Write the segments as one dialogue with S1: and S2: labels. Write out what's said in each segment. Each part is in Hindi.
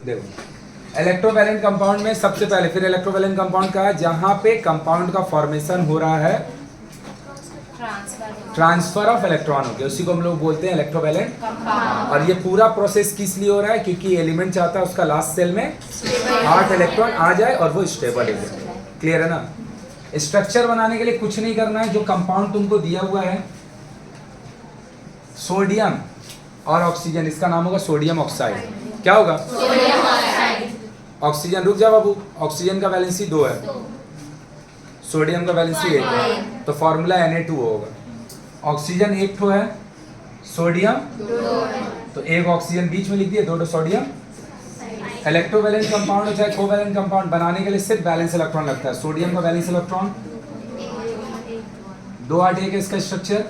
S1: देखो इलेक्ट्रोवैलेंट कंपाउंड में सबसे पहले, फिर इलेक्ट्रोवैलेंट कंपाउंड का है जहां पे कंपाउंड का फॉर्मेशन हो रहा है ट्रांसफर ऑफ इलेक्ट्रॉन हो गया, उसी को हम लोग बोलते हैं इलेक्ट्रोवैलेंट कंपाउंड। और ये पूरा प्रोसेस किस लिए हो रहा है? क्योंकि एलिमेंट चाहता है उसका लास्ट सेल में 8 इलेक्ट्रॉन आ जाए और वो स्टेबल हो जाए। क्लियर है ना? स्ट्रक्चर बनाने के लिए कुछ नहीं करना है, जो कंपाउंड तुमको दिया हुआ है सोडियम और ऑक्सीजन, इसका नाम होगा सोडियम ऑक्साइड। क्या होगा? Sodium oxide. ऑक्सीजन, रुक जा बाबू, ऑक्सीजन का वैलेंसी 2 है, सोडियम का वैलेंसी 1 है, तो फॉर्मूला Na2 होगा। ऑक्सीजन 1 ठो है, सोडियम 2 है, तो 1 ऑक्सीजन बीच में लिख दिया, 2 सोडियम। इलेक्ट्रोवैलेंट कंपाउंड हो चाहे कोवैलेंट कंपाउंड, बनाने के लिए सिर्फ वैलेंस इलेक्ट्रॉन लगता है। सोडियम का वैलेंस इलेक्ट्रॉन 2 8 1 है इसका स्ट्रक्चर,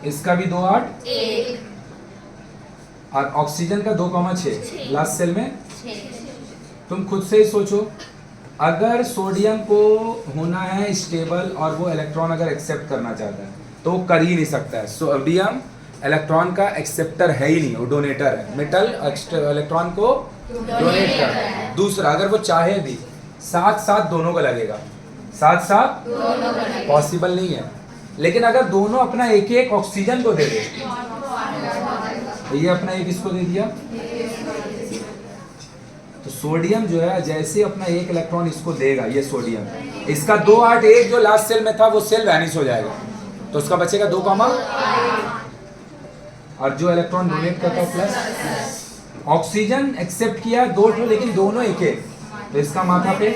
S1: इसका भी 2 8 1, और ऑक्सीजन का 2,6 लास्ट सेल में। तुम खुद से ही सोचो, अगर सोडियम को होना है स्टेबल और वो इलेक्ट्रॉन अगर एक्सेप्ट करना चाहता है तो वो कर ही नहीं सकता है। सोडियम इलेक्ट्रॉन का एक्सेप्टर है ही नहीं, वो डोनेटर है। मेटल इलेक्ट्रॉन को डोनेट कर रहा है। दूसरा, अगर वो चाहे भी साथ साथ दोनों को लगेगा, साथ साथ पॉसिबल नहीं है। लेकिन अगर दोनों अपना एक एक ऑक्सीजन को दे दे, तो ये अपना एक इसको दे दिया, तो सोडियम जो है जैसे अपना एक इलेक्ट्रॉन इसको देगा, ये सोडियम, इसका 2 8 1 जो लास्ट सेल में था वो सेल वैनिश हो जाएगा, तो उसका बचेगा 2, और जो इलेक्ट्रॉन डोनेट करता है प्लस। ऑक्सीजन एक्सेप्ट किया 2 ठो, लेकिन दोनों एक एक, तो इसका माथा पे,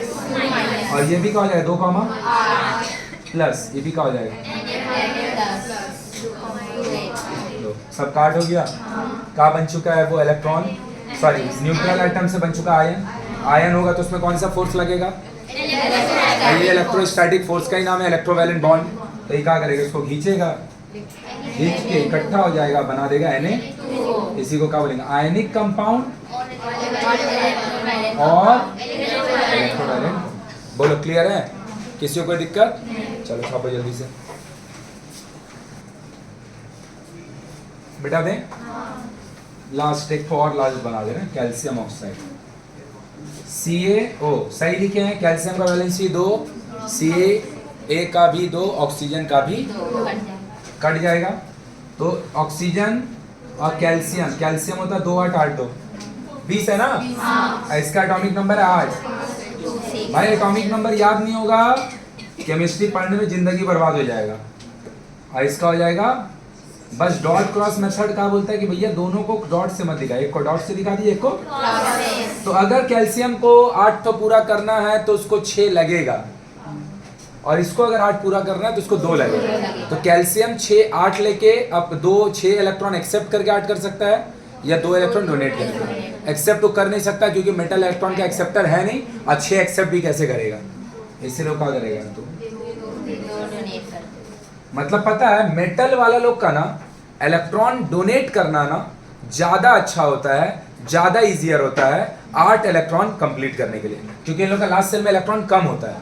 S1: और ये भी क्या हो जाएगा 2 प्लस, ये भी क्या हो जाएगा, सब काट हो गया। क्या बन चुका है वो इलेक्ट्रॉन, सॉरी न्यूट्रल आइटम से बन चुका आयन। आयन होगा तो उसमें कौन सा फोर्स लगेगा? ये इलेक्ट्रोस्टैटिक फोर्स का ही नाम है इलेक्ट्रोवैलेंट बॉन्ड। तो ये क्या करेगा? इसको खींचेगा, खींच के इकट्ठा हो जाएगा, बना देगा Na। इसी को क्या बोलेंगे? आयनिक कंपाउंड और इलेक्ट्रोवैलेंट। बोलो क्लियर है? किसी को कोई दिक्कत? चलो छापो जल्दी से बेटा, दें लास्ट एक और लास्ट बना दे रहे हैं, कैल्शियम ऑक्साइड CaO। सही लिखे हैं, कैल्शियम का वैलेंसी 2, Ca का भी 2, ऑक्सीजन का भी कट जाएगा। तो ऑक्सीजन और कैल्शियम, कैल्शियम होता है 2 8 8 2 20 है ना? इसका एटॉमिक नंबर है 8। भाई एटॉमिक नंबर याद नहीं होगा, केमिस्ट्री पढ़ने में जिंदगी बर्बाद हो जाएगा। और इसका हो जाएगा बस डॉट क्रॉस मेथड। का बोलता है कि भैया दोनों को डॉट से मत दिखा, एक को डॉट से दिखा दिए, एक को। तो अगर कैल्शियम को 8 तो पूरा करना है तो उसको 6 लगेगा, और इसको अगर 8 पूरा करना है तो उसको 2 लगेगा। तो कैल्शियम 6 8 लेके अब 2 6 इलेक्ट्रॉन एक्सेप्ट करके 8 कर सकता है, या 2 इलेक्ट्रॉन डोनेट करेगा। एक्सेप्ट तो कर नहीं सकता क्योंकि मेटल इलेक्ट्रॉन का एक्सेप्टर है नहीं, और 6 एक्सेप्ट भी कैसे करेगा? इसलिए क्या करेगा? तो मतलब पता है मेटल वाला लोग का ना इलेक्ट्रॉन डोनेट करना ना ज्यादा अच्छा होता है, ज्यादा इजियर होता है 8 इलेक्ट्रॉन कंप्लीट करने के लिए, क्योंकि इन लोग का लास्ट सेल में इलेक्ट्रॉन कम होता है।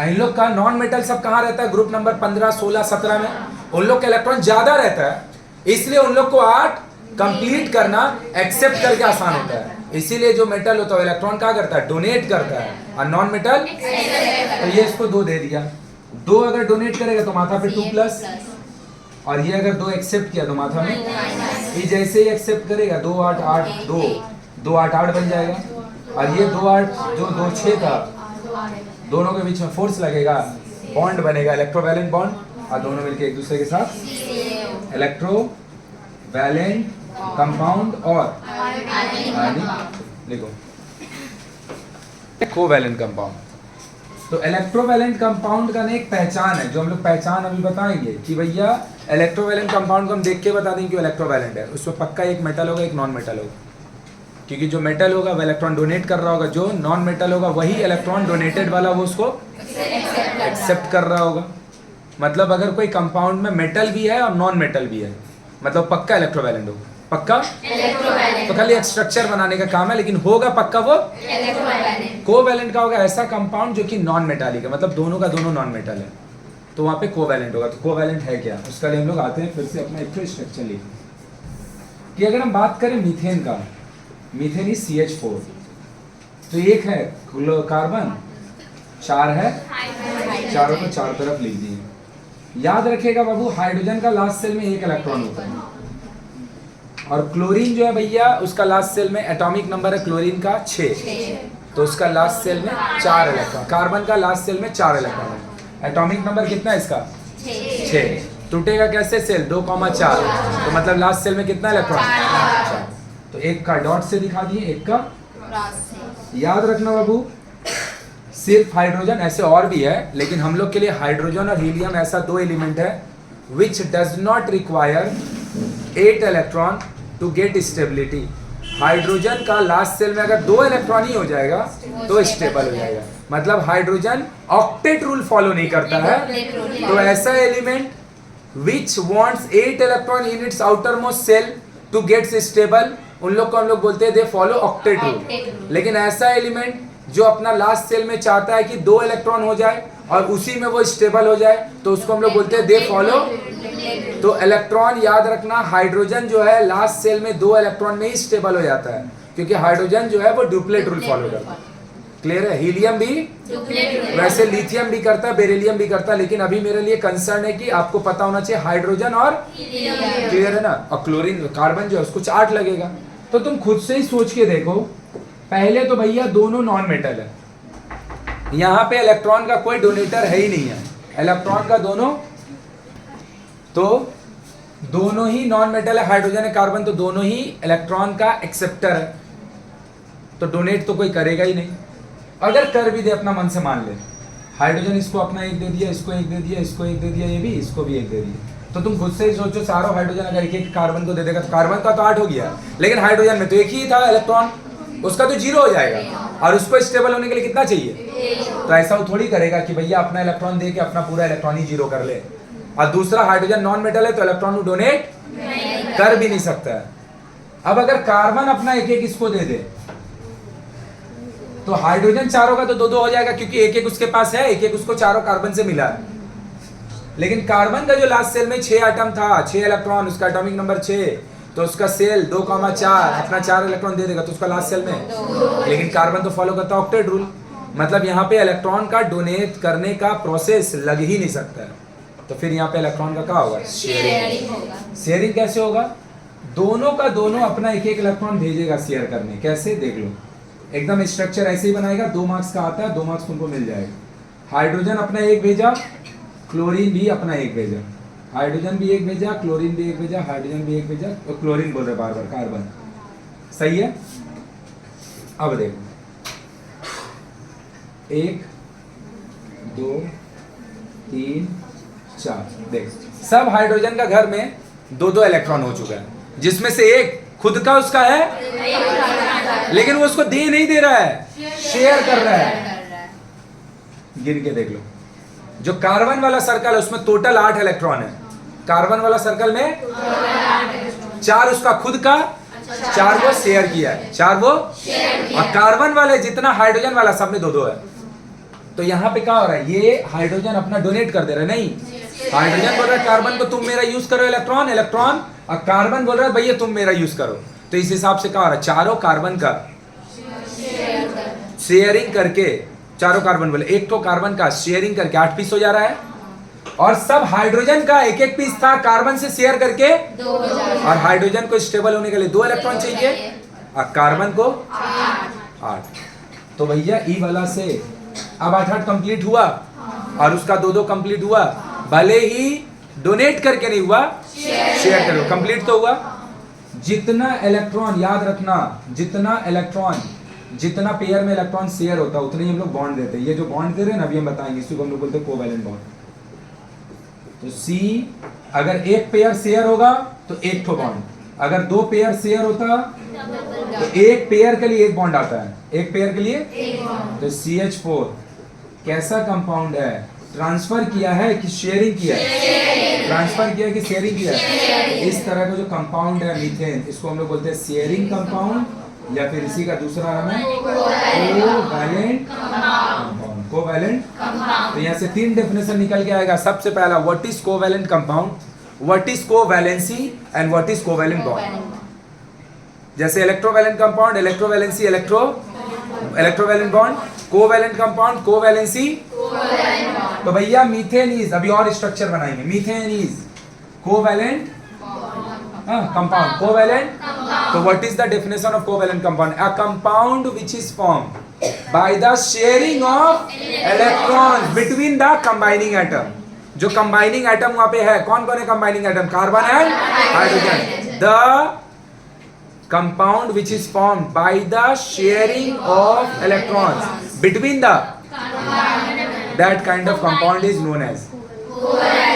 S1: इन लोग का नॉन मेटल सब कहाँ रहता है? ग्रुप नंबर 15 16 17 में। उन लोग का इलेक्ट्रॉन ज्यादा रहता है, इसलिए उन लोग को 8 कंप्लीट करना एक्सेप्ट करके आसान होता है। इसीलिए जो मेटल होता है इलेक्ट्रॉन क्या करता है? डोनेट करता है, और नॉन मेटल, तो ये इसको 2 दे दिया। 2 अगर डोनेट करेगा तो माथा पे 2 प्लस, और ये अगर 2 एक्सेप्ट किया तो माथा में, ये जैसे ही एक्सेप्ट करेगा 2 8 8 2 2 8 8 बन जाएगा। और ये 2 8 जो 2 6 था, दोनों के बीच में फोर्स लगेगा, बॉन्ड बनेगा इलेक्ट्रोवैलेंट बॉन्ड, और दोनों मिलके एक दूसरे के साथ इलेक्ट्रोवैलेंट कंपाउंड और लिखो कोवैलेंट कंपाउंड। तो इलेक्ट्रोवैलेंट कंपाउंड का ना एक पहचान है, जो हम लोग पहचान अभी बताएंगे कि भैया इलेक्ट्रोवैलेंट कंपाउंड को हम देख के बता देंगे कि इलेक्ट्रोवैलेंट है। उसमें पक्का एक मेटल होगा, एक नॉन मेटल होगा, क्योंकि जो मेटल होगा वह इलेक्ट्रॉन डोनेट कर रहा होगा, जो नॉन मेटल होगा वही इलेक्ट्रॉन डोनेटेड वाला वो उसको एक्सेप्ट कर रहा होगा। मतलब अगर कोई कंपाउंड में मेटल भी है और नॉन मेटल भी है, मतलब पक्का इलेक्ट्रोवैलेंट होगा, पक्का तो खाली एक स्ट्रक्चर बनाने का काम है, लेकिन होगा पक्का वो कोवैलेंट का होगा। ऐसा कंपाउंड जो कि नॉन मेटालिक है, मतलब दोनों का दोनों नॉन मेटल है, तो वहाँ पे कोवैलेंट होगा। तो कोवैलेंट है क्या, उसका लिए हम लोग आते हैं फिर से अपना एक स्ट्रक्चर लिखते कि अगर हम बात करें मीथेन का, मीथेन इज CH4, तो एक है कार्बन, 4 है, चारों को चार तरफ लिख दिए। याद रखिएगा बाबू, हाइड्रोजन का लास्ट सेल में एक इलेक्ट्रॉन होता है, और क्लोरीन जो है भैया उसका लास्ट सेल में एटॉमिक नंबर है क्लोरीन का 6, तो उसका लास्ट सेल में 4 इलेक्ट्रॉन। कार्बन का लास्ट सेल में 4 इलेक्ट्रॉन है। एटॉमिक नंबर कितना है इसका? 6। टूटेगा कैसे सेल? 2,4, तो मतलब लास्ट सेल में कितना इलेक्ट्रॉन? 4। तो एक का डॉट से दिखा दिए, एक का याद रखना बाबू, सिर्फ हाइड्रोजन, ऐसे और भी है लेकिन हम लोग के लिए हाइड्रोजन और हीलियम ऐसा 2 एलिमेंट है which does not require 8 electron to get stability. Hydrogen का लास्ट सेल में अगर 2 इलेक्ट्रॉन ही हो जाएगा तो स्टेबल हो जाएगा, मतलब हाइड्रोजन ऑक्टेट रूल फॉलो नहीं करता है। तो ऐसा element which wants 8 electron in its outer most shell to get stable, उन लोग को हम लोग बोलते हैं दे फॉलो ऑक्टेट रूल। लेकिन ऐसा एलिमेंट जो अपना लास्ट सेल में चाहता है कि 2 इलेक्ट्रॉन हो जाए और उसी में वो स्टेबल हो जाए, तो उसको हम लोग बोलते हैं दे फॉलो। तो इलेक्ट्रॉन याद रखना, हाइड्रोजन जो है लास्ट सेल में 2 इलेक्ट्रॉन में ही स्टेबल हो जाता है, क्योंकि हाइड्रोजन जो है वो ड्यूप्लेट रूल फॉलो करता है। क्लियर है? हीलियम भी, वैसे लिथियम भी करता है, बेरिलियम भी करता है, लेकिन अभी मेरे लिए कंसर्न है कि आपको पता होना चाहिए हाइड्रोजन और क्लियर है ना। और क्लोरीन कार्बन जो है उसको 8 लगेगा। तो तुम खुद से ही सोच के देखो, पहले तो भैया दोनों नॉन मेटल है, यहाँ पे इलेक्ट्रॉन का कोई डोनेटर है ही नहीं है, इलेक्ट्रॉन का दोनों, तो दोनों ही नॉन मेटल है, हाइड्रोजन है कार्बन, तो दोनों ही इलेक्ट्रॉन का एक्सेप्टर है, तो डोनेट तो कोई करेगा ही नहीं। अगर कर भी दे, अपना मन से मान ले, हाइड्रोजन इसको अपना 1 दे दिया, इसको 1 दे दिया, इसको 1 दे दिया, ये भी इसको भी 1 दे दिया, तो तुम खुद से ही सोचो, सारा हाइड्रोजन अगर एक कार्बन को दे देगा तो कार्बन का तो 8 हो गया, लेकिन हाइड्रोजन में तो एक ही था इलेक्ट्रॉन, उसका तो 0 हो जाएगा, और उसको स्टेबल होने के लिए कितना चाहिए? तो ऐसा वो थोड़ी करेगा कि भैया अपना इलेक्ट्रॉन दे के अपना पूरा इलेक्ट्रॉन ही 0 कर ले। और दूसरा, हाइड्रोजन नॉन मेटल है तो इलेक्ट्रॉन को डोनेट कर भी नहीं सकता है। अब अगर कार्बन अपना 1-1 इसको दे दे तो हाइड्रोजन चारों का तो 2-2 हो जाएगा, क्योंकि 1-1 उसके पास है, 1-1 उसको चारों कार्बन से मिला है। लेकिन कार्बन का जो लास्ट सेल में 6 एटम था, 6 इलेक्ट्रॉन, उसका एटॉमिक नंबर 6, तो उसका सेल 2,4 अपना 4 इलेक्ट्रॉन दे देगा, तो उसका लास्ट सेल में, लेकिन कार्बन तो फॉलो करता है ऑक्टेट रूल, मतलब यहाँ पे इलेक्ट्रॉन का डोनेट करने का प्रोसेस लग ही नहीं सकता है। तो फिर यहाँ पे इलेक्ट्रॉन का क्या होगा? शेयरिंग। शेयरिंग कैसे होगा? दोनों का दोनों अपना 1-1 इलेक्ट्रॉन भेजेगा शेयर करने। कैसे? देख लो, एकदम स्ट्रक्चर ऐसे ही बनाएगा, 2 मार्क्स का आता है, 2 मार्क्स तुमको मिल जाएगा। हाइड्रोजन अपना 1 भेजा, क्लोरीन भी अपना 1 भेजा, हाइड्रोजन भी 1 भेजा, क्लोरीन भी 1 भेजा, हाइड्रोजन भी 1 भेजा, और क्लोरीन बोल रहे बार बार, कार्बन। सही है? अब देखो, 1 2 3 4, देख सब हाइड्रोजन का घर में 2-2 इलेक्ट्रॉन हो चुका है, जिसमें से एक खुद का उसका है, लेकिन वो उसको दे नहीं दे रहा है, शेयर कर रहा है। गिन के देख लो, जो कार्बन वाला सर्कल है उसमें टोटल 8 इलेक्ट्रॉन है, कार्बन वाला सर्कल में 4 उसका खुद का, 4 वो शेयर किया है, 4 वो, और कार्बन वाले जितना हाइड्रोजन वाला सब में 2-2 है। तो यहाँ पे क्या हो रहा है? ये हाइड्रोजन अपना डोनेट कर दे रहा है, नहीं, हाइड्रोजन बोल रहा है कार्बन को तुम मेरा यूज करो इलेक्ट्रॉन, और कार्बन बोल रहा है भैया तुम मेरा यूज करो। तो इस हिसाब से क्या हो रहा है? चारों कार्बन का शेयरिंग करके, चारों कार्बन बोले, एक तो कार्बन का शेयरिंग करके 8 पीस हो जा रहा है, और सब हाइड्रोजन का 1-1 पीस था कार्बन से शेयर करके, और हाइड्रोजन को स्टेबल होने के लिए 2 इलेक्ट्रॉन चाहिए, और कार्बन को 8। तो भैया ई वाला से अब 8-8 कंप्लीट हुआ, और उसका 2-2 कंप्लीट हुआ, भले ही डोनेट करके नहीं हुआ, शेयर करो, कंप्लीट तो हुआ। जितना इलेक्ट्रॉन, याद रखना, जितना पेयर में इलेक्ट्रॉन शेयर होता है उतने ही हम लोग बॉन्ड देते हैं। ये जो बॉन्ड दे रहे हैं ना, अभी हम बताएंगे, इसको हम लोग बोलते हैं कोवैलेंट बॉन्ड। तो सी, अगर 1 पेयर शेयर होगा तो 1 ठो बॉन्ड, अगर 2 पेयर शेयर होता तो 1 पेयर के लिए 1 बॉन्ड आता है, 1 पेयर के लिए। तो CH4 कैसा कंपाउंड है? ट्रांसफर किया है कि शेयरिंग किया है? ट्रांसफर किया है कि शेयरिंग किया है? इस तरह का जो कंपाउंड है मीथेन, इसको हम लोग बोलते हैं शेयरिंग कंपाउंड, या फिर इसी का दूसरा नाम है कोवैलेंट कंपाउंड। कोवैलेंट, तो यहाँ से 3 डेफिनेशन निकल के आएगा। सबसे पहला, what is covalent compound, what is covalency, and what is covalent bond. जैसे electrovalent compound, electrovalency, electrovalent bond, covalent compound, covalency. तो भैया मीथेन इज, अभी और स्ट्रक्चर बनाएंगे, methane is covalent compound, covalent. तो what is the definition of covalent compound? A compound which is formed by the sharing of electrons between the combining atom. जो कंबाइनिंग एटम वहां पे है, कौन कौन है combining atom? Carbon and hydrogen. The compound which is formed by the sharing of electrons between the, that kind of compound is known as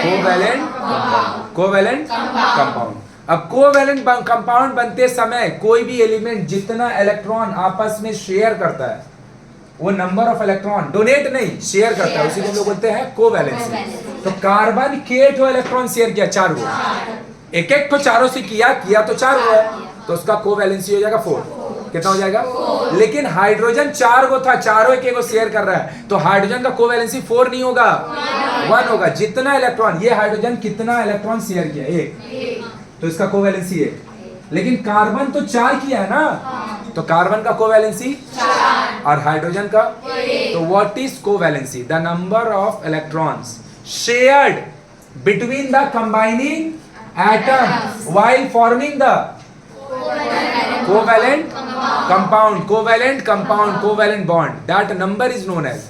S1: covalent compound, covalent compound। अब कोवैलेंट कंपाउंड बनते समय कोई भी एलिमेंट जितना इलेक्ट्रॉन आपस में शेयर करता है, वो नंबर ऑफ इलेक्ट्रॉन, डोनेट नहीं, शेयर करता है, उसी को हम लोग बोलते हैं कोवैलेंसी। तो कार्बन के ठो इलेक्ट्रॉन शेयर किया, 4 हुआ, एक एक को चारों से किया तो 4 हुआ, तो उसका कोवैलेंसी हो जाएगा 4। कितना हो जाएगा? लेकिन हाइड्रोजन 4 को था, चारों एक को शेयर कर रहा है, तो हाइड्रोजन का कोवैलेंसी 4 नहीं होगा, 1 होगा। जितना इलेक्ट्रॉन, ये हाइड्रोजन कितना इलेक्ट्रॉन शेयर किया? 1, तो इसका कोवैलेंसी 1। लेकिन कार्बन तो 4 किया है ना, तो कार्बन का कोवैलेंसी 4 और हाइड्रोजन का। तो what is covalency? The number of electrons shared between the combining atom while forming the covalent compound, covalent compound, covalent bond. That number is known as.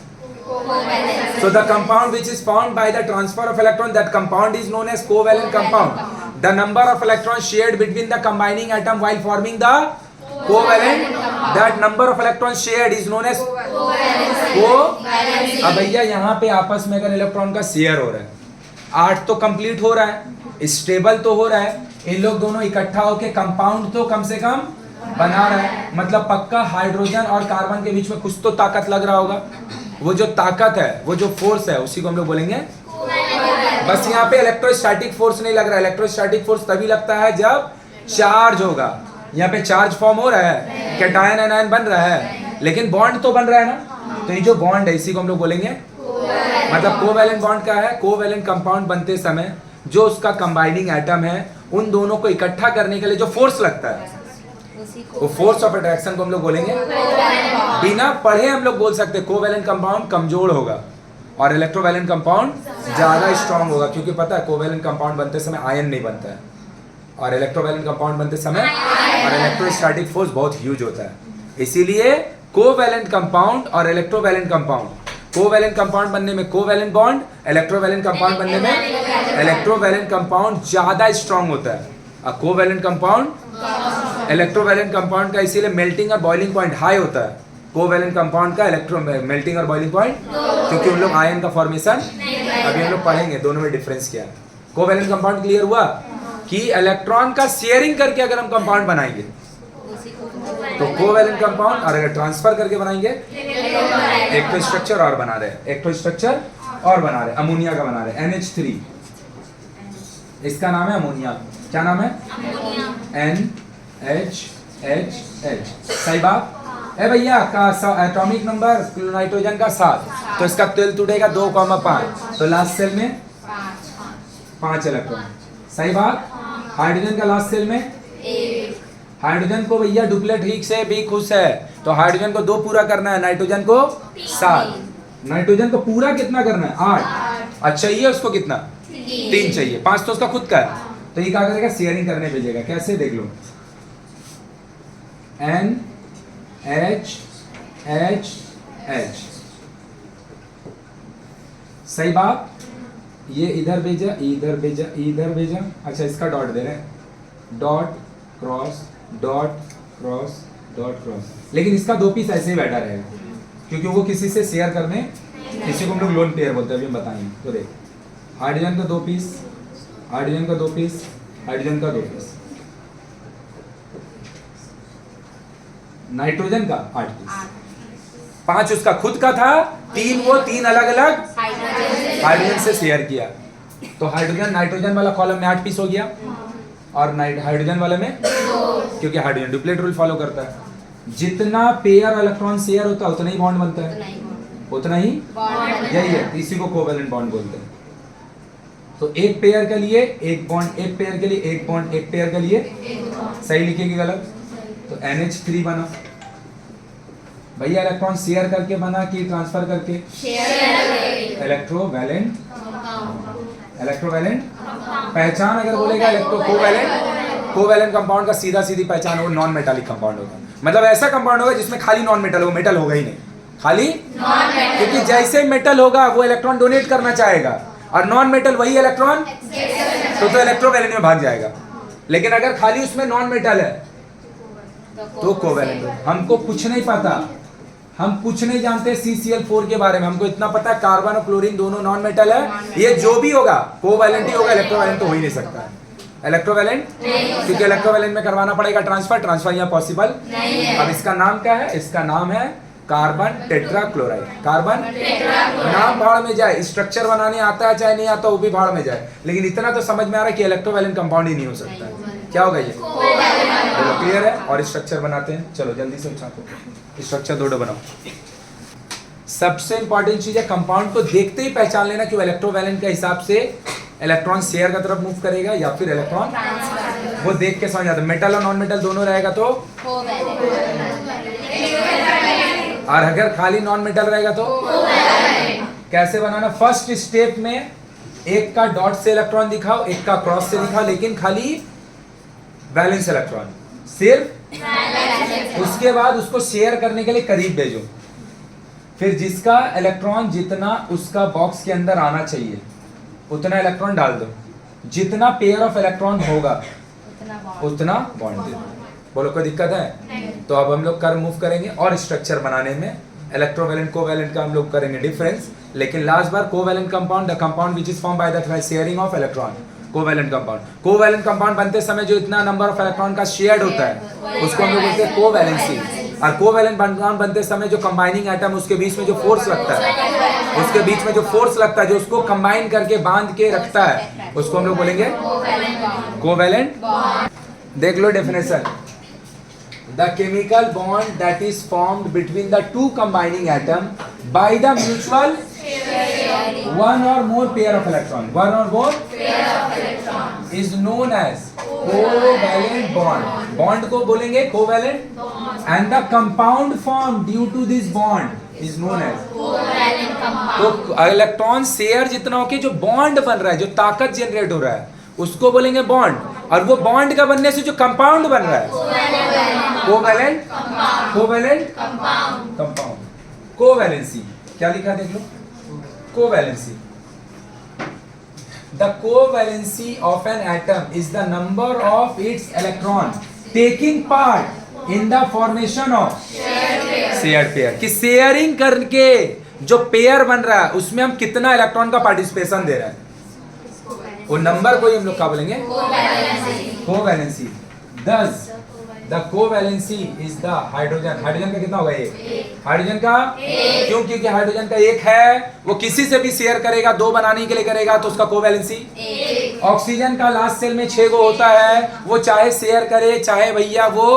S1: So the compound which is formed by the transfer of electron, that compound is known as covalent compound. The number of electrons shared between the combining atom while forming the covalent, that number of electrons shared is known as co। अब भैया यहाँ पे आपस में अगर इलेक्ट्रॉन का शेयर हो रहा है, 8 तो कंप्लीट हो रहा है, स्टेबल तो हो रहा है, इन लोग दोनों इकट्ठा होके कंपाउंड तो कम से कम बना रहा है, मतलब पक्का हाइड्रोजन और कार्बन के बीच में कुछ तो ताकत लग रहा होगा। वो जो ताकत है, वो जो फोर्स है, उसी को हम लोग बोलेंगे। बस यहाँ पे इलेक्ट्रोस्टैटिक फोर्स नहीं लग रहा है। इलेक्ट्रोस्टैटिक फोर्स तभी लगता है जब चार्ज होगा। यहाँ पे चार्ज फॉर्म हो रहा है, कैटायन एनायन बन रहा है, लेकिन बॉन्ड तो बन रहा है ना। तो ये जो बॉन्ड है, इसी को हम लोग बोलेंगे, मतलब कोवैलेंट बॉन्ड का है। कोवैलेंट कंपाउंड बनते समय जो उसका कंबाइनिंग एटम है, उन दोनों को इकट्ठा करने के लिए जो फोर्स लगता है, वो फोर्स ऑफ अट्रैक्शन को हम लोग बोलेंगे। बिना पढ़े हम लोग बोल सकते हैं कोवैलेंट कंपाउंड कमजोर होगा और इलेक्ट्रोवैलेंट कंपाउंड ज्यादा स्ट्रांग होगा, क्योंकि पता है कोवैलेंट कंपाउंड बनते समय आयन नहीं बनता है, और इलेक्ट्रोवैलेंट कंपाउंड बनते समय और इलेक्ट्रोस्टैटिक फोर्स बहुत ह्यूज होता है। इसीलिए कोवैलेंट कंपाउंड और इलेक्ट्रोवैलेंट कंपाउंड, कोवैलेंट कंपाउंड बनने में कोवैलेंट बॉन्ड, इलेक्ट्रोवैलेंट कंपाउंड बनने में इलेक्ट्रोवैलेंट कंपाउंड ज्यादा स्ट्रांग होता है। कोवैलेंट कंपाउंड, इलेक्ट्रोवैलेंट कंपाउंड का इसीलिए मेल्टिंग और बॉइलिंग पॉइंट हाई होता है। कोवैलेंट कंपाउंड का इलेक्ट्रो मेल्टिंग और बॉइलिंग पॉइंट, क्योंकि उन लोग आयन का फॉर्मेशन, अभी हम लोग पढ़ेंगे दोनों में डिफरेंस क्या है। कोवैलेंट कंपाउंड क्लियर हुआ कि इलेक्ट्रॉन का शेयरिंग करके अगर हम कंपाउंड बनाएंगे तो कोवैलेंट कंपाउंड, और अगर ट्रांसफर करके बनाएंगे, एक तो स्ट्रक्चर और बना रहे, एक तो स्ट्रक्चर और बना रहे, अमोनिया का बना रहे, NH3, इसका नाम है अमोनिया। क्या नाम है? NHHH। सही बात है भैया। का एटॉमिक नंबर नाइट्रोजन का 7, तो इसका तेल टूटेगा 2,5, तो लास्ट सेल में 5 इलेक्ट्रॉन। सही बात। हाइड्रोजन का लास्ट सेल में 1। हाइड्रोजन को भैया डुप्लेट ठीक से भी खुश है, तो हाइड्रोजन को 2 पूरा करना है, नाइट्रोजन को 7। नाइट्रोजन को पूरा कितना करना है? 8। अच्छा, ये उसको कितना? 3 चाहिए, 5 तो उसका खुद का है। तो ये क्या करेगा? शेयरिंग करने भेजेगा। कैसे देख लो, NHHH। सही बात। ये इधर भेजा, इधर भेजा, इधर भेजा। अच्छा, इसका डॉट दे रहे हैं, dot cross dot cross dot cross, लेकिन इसका 2 पीस ऐसे ही बैठा रहेगा, क्योंकि वो किसी से शेयर करने, किसी को हम लोग लोन पेयर बोलते हैं, अभी हम बताएंगे। तो देख, हाइड्रोजन का 2 पीस, हाइड्रोजन का 2 पीस, हाइड्रोजन का 2 पीस, नाइट्रोजन का 8 पीस, 5 उसका खुद का था, 3 वो 3 अलग अलग हाइड्रोजन से शेयर किया। तो हाइड्रोजन नाइट्रोजन वाला कॉलम में 8 पीस हो गया, और हाइड्रोजन वाले में, क्योंकि हाइड्रोजन डुप्लेट रूल फॉलो करता है। जितना पेयर इलेक्ट्रॉन शेयर होता है उतना ही बॉन्ड बनता है, उतना ही यही है, इसी को कोवैलेंट बॉन्ड बोलते हैं। तो एक पेयर के लिए एक बॉन्ड, एक पेयर के लिए एक बॉन्ड, एक पेयर के लिए, सही लिखेगी गलत? तो NH3 बना, भैया इलेक्ट्रॉन शेयर करके बना कि ट्रांसफर करके? इलेक्ट्रोवैलेंट। इलेक्ट्रोवैलेंट पहचान अगर बोलेगा कोवैलेंट कंपाउंड का सीधा सीधी पहचान वो नॉन मेटालिक कंपाउंड होगा। मतलब ऐसा कंपाउंड होगा जिसमें खाली नॉन मेटल हो, मेटल होगा ही नहीं, खाली क्योंकि जैसे मेटल होगा वो इलेक्ट्रॉन डोनेट करना चाहेगा और नॉन मेटल वही इलेक्ट्रॉन तो इलेक्ट्रोवैलेंट में भाग जाएगा। लेकिन अगर खाली उसमें नॉन मेटल है तो कोवैलेंट। हमको कुछ नहीं पता, हम कुछ नहीं जानते CCl4 के बारे में, हमको इतना पता है कार्बन और क्लोरीन दोनों नॉन मेटल है, ये जो भी होगा कोवैलेंट ही होगा, इलेक्ट्रोवैलेंट तो हो ही नहीं सकता। इलेक्ट्रोवैलेंट क्योंकि इलेक्ट्रोवैलेंट में करवाना पड़ेगा ट्रांसफर यहाँ पॉसिबल नहीं है। अब इसका नाम क्या है? इसका नाम है कार्बन टेट्राक्लोराइड। कार्बन नाम भाड़ में जाए, स्ट्रक्चर बनाने आता है चाहे नहीं आता वो भी भाड़ में जाए, लेकिन इतना तो समझ में आ रहा है कि इलेक्ट्रोवैलेंट कंपाउंड ही नहीं हो सकता है। क्या होगा ये? बोलो क्लियर है? और स्ट्रक्चर बनाते हैं, चलो जल्दी से छापो स्ट्रक्चर दो बनाओ। सबसे इंपॉर्टेंट चीज है कंपाउंड को देखते ही पहचान लेना कि वो इलेक्ट्रोवैलेंट के हिसाब से इलेक्ट्रॉन शेयर की तरफ मूव करेगा या फिर इलेक्ट्रॉन वो देख के समझ आता है। मेटल और नॉन मेटल दोनों रहेगा तो, और अगर खाली नॉन मेटल रहेगा तो कैसे बनाना? फर्स्ट स्टेप में एक का डॉट से इलेक्ट्रॉन दिखाओ, एक का क्रॉस से दिखाओ, लेकिन खाली वैलेंस इलेक्ट्रॉन सिर्फ। उसके बाद उसको शेयर करने के लिए करीब भेजो, फिर जिसका इलेक्ट्रॉन जितना उसका बॉक्स के अंदर आना चाहिए उतना इलेक्ट्रॉन डाल दो, जितना पेयर ऑफ इलेक्ट्रॉन होगा उतना बॉन्ड दे दो। बोलो कोई दिक्कत है? तो अब हम लोग कर मूव करेंगे और स्ट्रक्चर बनाने में इलेक्ट्रोवैलेंट कोवैलेंट का हम लोग करेंगे डिफरेंस। लेकिन last bar covalent compound the compound which is form by the sharing of electron. Covalent compound बनते समय जो इतना नंबर ऑफ इलेक्ट्रॉन का शेयर्ड होता है उसको हम लोग बोलते हैं कोवैलेंसी। और कोवैलेंट कंपाउंड बनते समय जो कंबाइनिंग एटम उसके बीच में जो फोर्स लगता है, उसके बीच में जो फोर्स लगता है जो उसको कंबाइन करके बांध के रखता है उसको हम लोग बोलेंगे कोवैलेंट। देख लो definition, the chemical bond that is formed between the two combining atom by the mutual one or more pair of electron is known as covalent bond। bond को बोलेंगे covalent and the compound formed due to this bond is known as covalent compound। तो इलेक्ट्रॉन शेयर जितना हो के जो बॉन्ड बन रहा है, जो ताकत जनरेट हो रहा है उसको बोलेंगे बॉन्ड, और वो बॉन्ड का बनने से जो कंपाउंड बन रहा है कोवैलेंट कंपाउंड। कोवैलेंसी क्या लिखा देख लो, covalency. The covalency of an atom is the number of its electron taking part in the formation of shared pair. कि शेयरिंग करके जो पेयर बन रहा है उसमें हम कितना इलेक्ट्रॉन का पार्टिसिपेशन दे रहे हैं, वो नंबर को ही हम लोग क्या बोलेंगे? कोवैलेंसी। दस the covalency is the hydrogen. Hydrogen का कितना होगा? एक। हाइड्रोजन का क्यों? क्योंकि हाइड्रोजन का एक है, वो किसी से भी शेयर करेगा, दो बनाने के लिए करेगा तो उसका कोवैलेंसी एक। ऑक्सीजन का लास्ट सेल में 6 गो होता है, वो चाहे शेयर करे चाहे भैया वो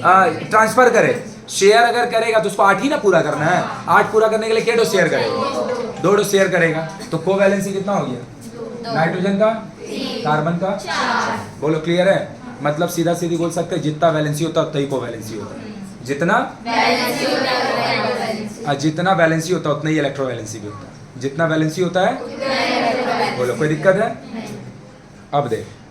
S1: ट्रांसफर करे। शेयर अगर करेगा तो उसको 8 ही ना पूरा करना है, 8 पूरा करने के लिए केडो शेयर करेगा? 2 शेयर करेगा। तो कोवैलेंसी कितना हो गया? नाइट्रोजन का, कार्बन का, बोलो क्लियर है? मतलब सीधा सीधी बोल सकते हैं जितना वैलेंसी होता है उतना ही कोवैलेंसी होता है। जितना वैलेंसी होता है उतना ही इलेक्ट्रोवैलेंसी भी होता है। जितना वैलेंसी होता है, बोलो कोई दिक्कत है? अब देख